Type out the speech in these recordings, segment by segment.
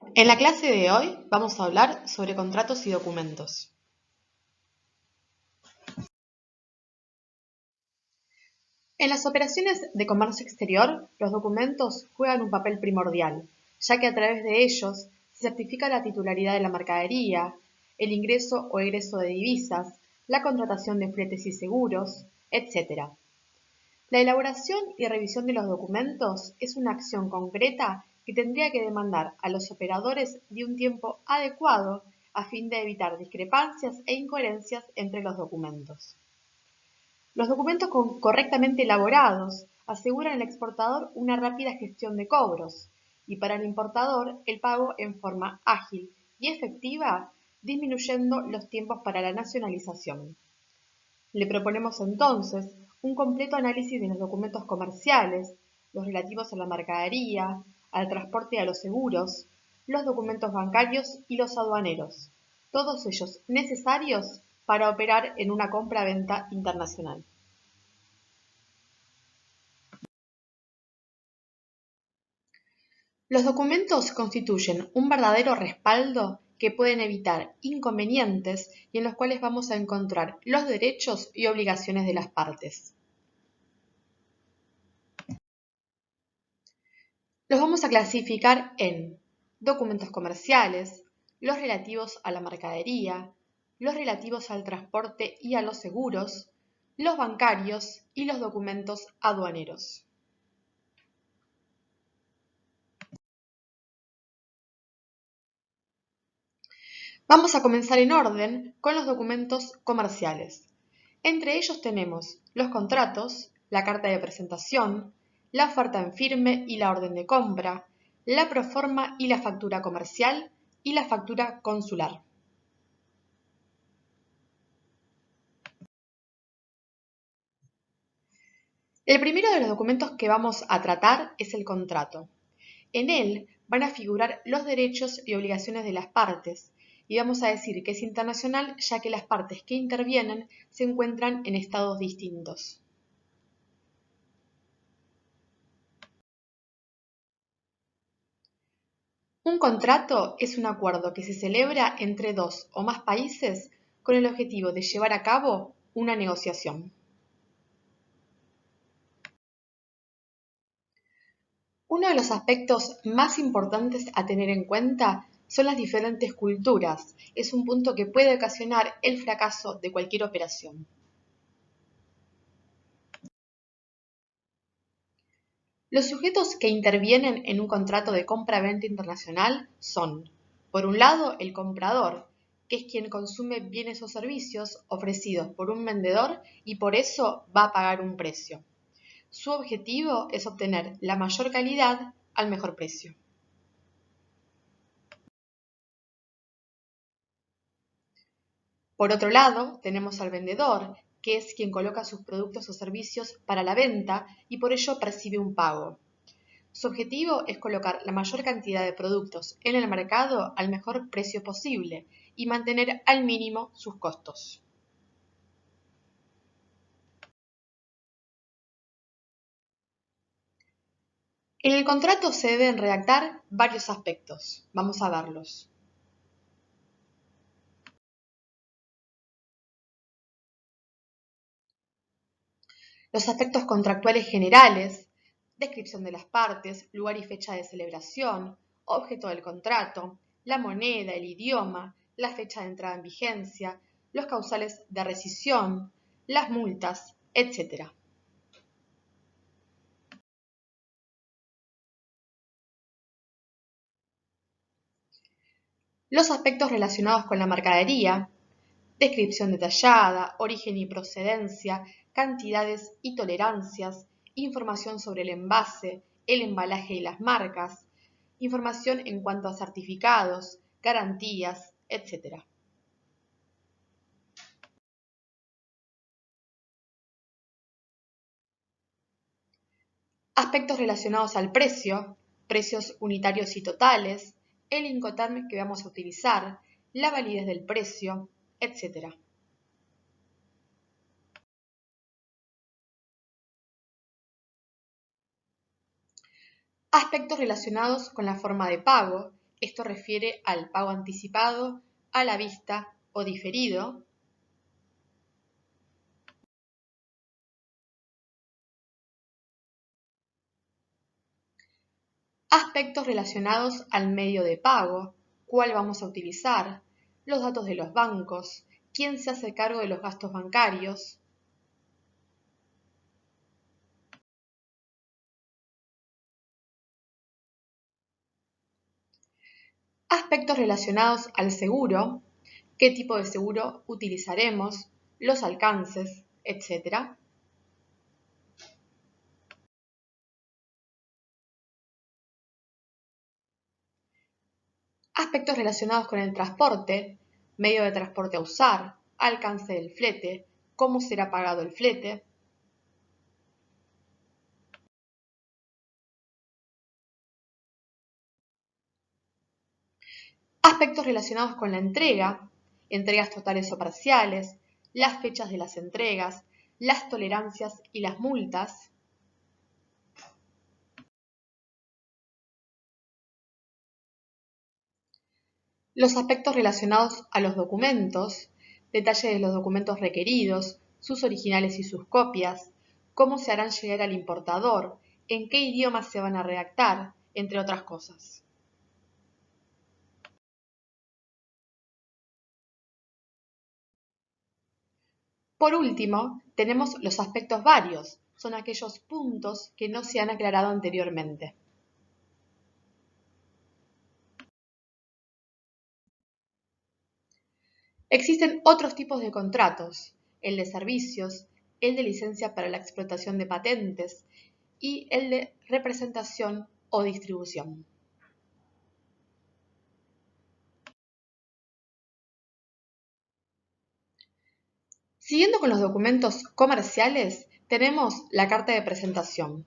En la clase de hoy vamos a hablar sobre contratos y documentos. En las operaciones de comercio exterior, los documentos juegan un papel primordial, ya que a través de ellos se certifica la titularidad de la mercadería, el ingreso o egreso de divisas, la contratación de fletes y seguros, etc. La elaboración y revisión de los documentos es una acción concreta que tendría que demandar a los operadores de un tiempo adecuado a fin de evitar discrepancias e incoherencias entre los documentos. Los documentos correctamente elaborados aseguran al exportador una rápida gestión de cobros y para el importador el pago en forma ágil y efectiva, disminuyendo los tiempos para la nacionalización. Le proponemos entonces un completo análisis de los documentos comerciales, los relativos a la mercadería, al transporte y a los seguros, los documentos bancarios y los aduaneros, todos ellos necesarios para operar en una compra-venta internacional. Los documentos constituyen un verdadero respaldo que pueden evitar inconvenientes y en los cuales vamos a encontrar los derechos y obligaciones de las partes. Los vamos a clasificar en documentos comerciales, los relativos a la mercadería, los relativos al transporte y a los seguros, los bancarios y los documentos aduaneros. Vamos a comenzar en orden con los documentos comerciales. Entre ellos tenemos los contratos, la carta de presentación, la oferta en firme y la orden de compra, la proforma y la factura comercial y la factura consular. El primero de los documentos que vamos a tratar es el contrato. En él van a figurar los derechos y obligaciones de las partes y vamos a decir que es internacional ya que las partes que intervienen se encuentran en estados distintos. Un contrato es un acuerdo que se celebra entre dos o más países con el objetivo de llevar a cabo una negociación. Uno de los aspectos más importantes a tener en cuenta son las diferentes culturas. Es un punto que puede ocasionar el fracaso de cualquier operación. Los sujetos que intervienen en un contrato de compra-venta internacional son, por un lado, el comprador, que es quien consume bienes o servicios ofrecidos por un vendedor y por eso va a pagar un precio. Su objetivo es obtener la mayor calidad al mejor precio. Por otro lado, tenemos al vendedor, que es quien coloca sus productos o servicios para la venta y por ello percibe un pago. Su objetivo es colocar la mayor cantidad de productos en el mercado al mejor precio posible y mantener al mínimo sus costos. En el contrato se deben redactar varios aspectos. Vamos a verlos. Los aspectos contractuales generales, descripción de las partes, lugar y fecha de celebración, objeto del contrato, la moneda, el idioma, la fecha de entrada en vigencia, los causales de rescisión, las multas, etc. Los aspectos relacionados con la mercadería, descripción detallada, origen y procedencia, cantidades y tolerancias, información sobre el envase, el embalaje y las marcas, información en cuanto a certificados, garantías, etc. Aspectos relacionados al precio, precios unitarios y totales, el Incoterm que vamos a utilizar, la validez del precio, etc. Aspectos relacionados con la forma de pago, Esto refiere al pago anticipado, a la vista o diferido. Aspectos relacionados al medio de pago, cuál vamos a utilizar, los datos de los bancos, quién se hace cargo de los gastos bancarios. Aspectos relacionados al seguro, qué tipo de seguro utilizaremos, los alcances, etc. Aspectos relacionados con el transporte, medio de transporte a usar, alcance del flete, cómo será pagado el flete. Aspectos relacionados con la entrega, entregas totales o parciales, las fechas de las entregas, las tolerancias y las multas. Los aspectos relacionados a los documentos, detalle de los documentos requeridos, sus originales y sus copias, cómo se harán llegar al importador, en qué idioma se van a redactar, entre otras cosas. Por último, tenemos los aspectos varios, son aquellos puntos que no se han aclarado anteriormente. Existen otros tipos de contratos, el de servicios, el de licencia para la explotación de patentes y el de representación o distribución. Siguiendo con los documentos comerciales, tenemos la carta de presentación.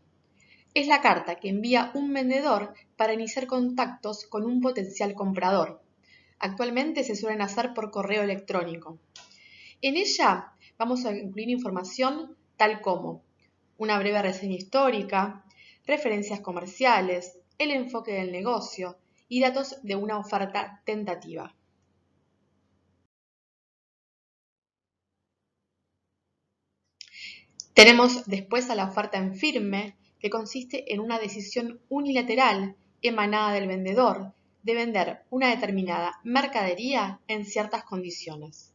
Es la carta que envía un vendedor para iniciar contactos con un potencial comprador. Actualmente se suelen hacer por correo electrónico. En ella vamos a incluir información tal como una breve reseña histórica, referencias comerciales, el enfoque del negocio y datos de una oferta tentativa. Tenemos después a la oferta en firme, que consiste en una decisión unilateral emanada del vendedor de vender una determinada mercadería en ciertas condiciones.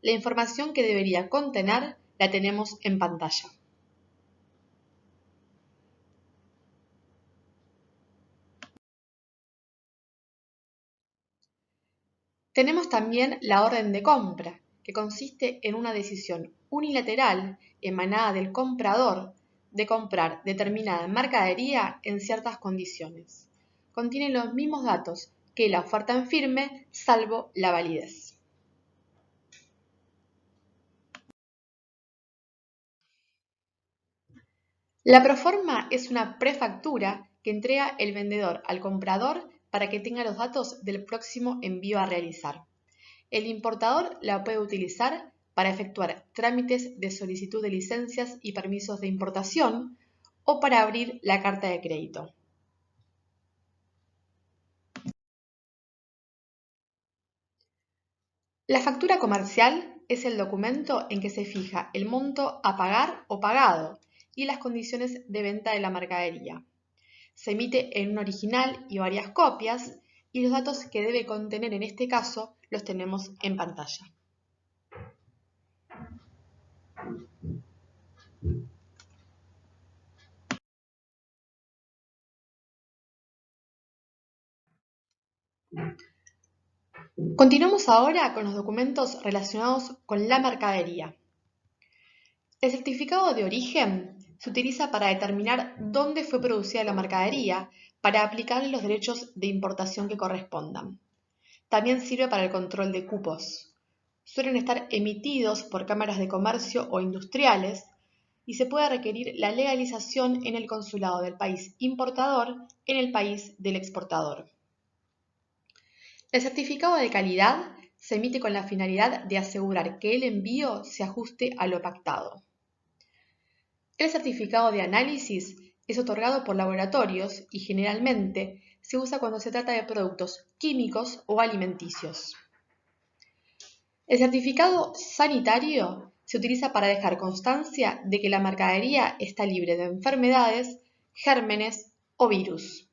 La información que debería contener la tenemos en pantalla. Tenemos también la orden de compra, que consiste en una decisión unilateral emanada del comprador de comprar determinada mercadería en ciertas condiciones. Contiene los mismos datos que la oferta en firme, salvo la validez. La proforma es una prefactura que entrega el vendedor al comprador para que tenga los datos del próximo envío a realizar. El importador la puede utilizar para efectuar trámites de solicitud de licencias y permisos de importación o para abrir la carta de crédito. La factura comercial es el documento en que se fija el monto a pagar o pagado y las condiciones de venta de la mercadería. Se emite en un original y varias copias y los datos que debe contener en este caso los tenemos en pantalla. Continuamos ahora con los documentos relacionados con la mercadería. El certificado de origen se utiliza para determinar dónde fue producida la mercadería para aplicarle los derechos de importación que correspondan. También sirve para el control de cupos. Suelen estar emitidos por cámaras de comercio o industriales y se puede requerir la legalización en el consulado del país importador en el país del exportador. El certificado de calidad se emite con la finalidad de asegurar que el envío se ajuste a lo pactado. El certificado de análisis es otorgado por laboratorios y generalmente se usa cuando se trata de productos químicos o alimenticios. El certificado sanitario se utiliza para dejar constancia de que la mercadería está libre de enfermedades, gérmenes o virus.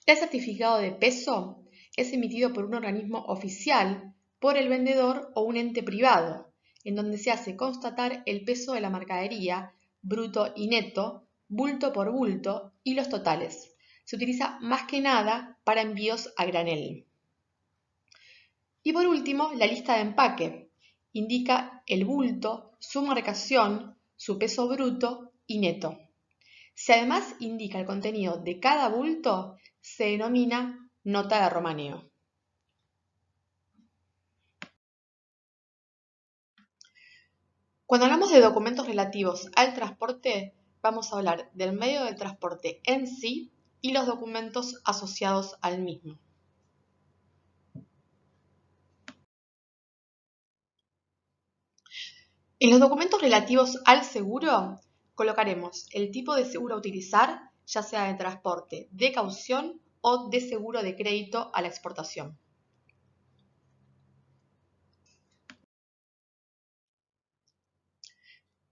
El certificado de peso es emitido por un organismo oficial, por el vendedor o un ente privado, en donde se hace constatar el peso de la mercadería, bruto y neto, bulto por bulto y los totales. Se utiliza más que nada para envíos a granel. Y por último, la lista de empaque. Indica el bulto, su marcación, su peso bruto y neto. Si además indica el contenido de cada bulto, se denomina nota de romaneo. Cuando hablamos de documentos relativos al transporte, vamos a hablar del medio del transporte en sí y los documentos asociados al mismo. En los documentos relativos al seguro, colocaremos el tipo de seguro a utilizar, ya sea de transporte de caución o de seguro de crédito a la exportación.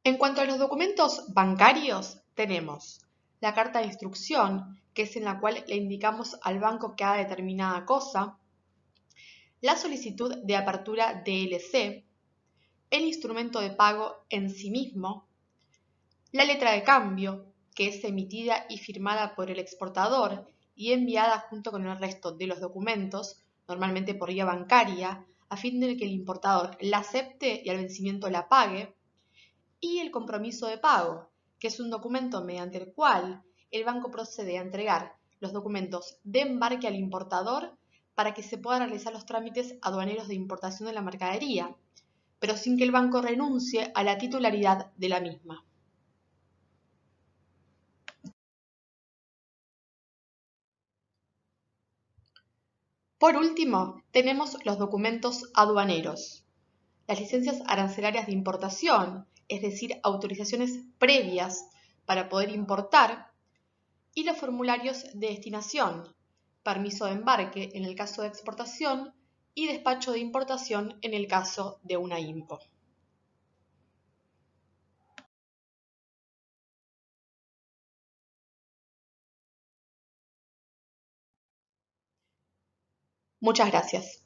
En cuanto a los documentos bancarios, tenemos la carta de instrucción, que es en la cual le indicamos al banco que haga determinada cosa, la solicitud de apertura DLC, el instrumento de pago en sí mismo, la letra de cambio, que es emitida y firmada por el exportador y enviada junto con el resto de los documentos, normalmente por vía bancaria, a fin de que el importador la acepte y al vencimiento la pague, y el compromiso de pago, que es un documento mediante el cual el banco procede a entregar los documentos de embarque al importador para que se puedan realizar los trámites aduaneros de importación de la mercadería, pero sin que el banco renuncie a la titularidad de la misma. Por último, tenemos los documentos aduaneros. Las licencias arancelarias de importación, es decir, autorizaciones previas para poder importar, y los formularios de destinación, permiso de embarque en el caso de exportación y despacho de importación en el caso de una IMPO. Muchas gracias.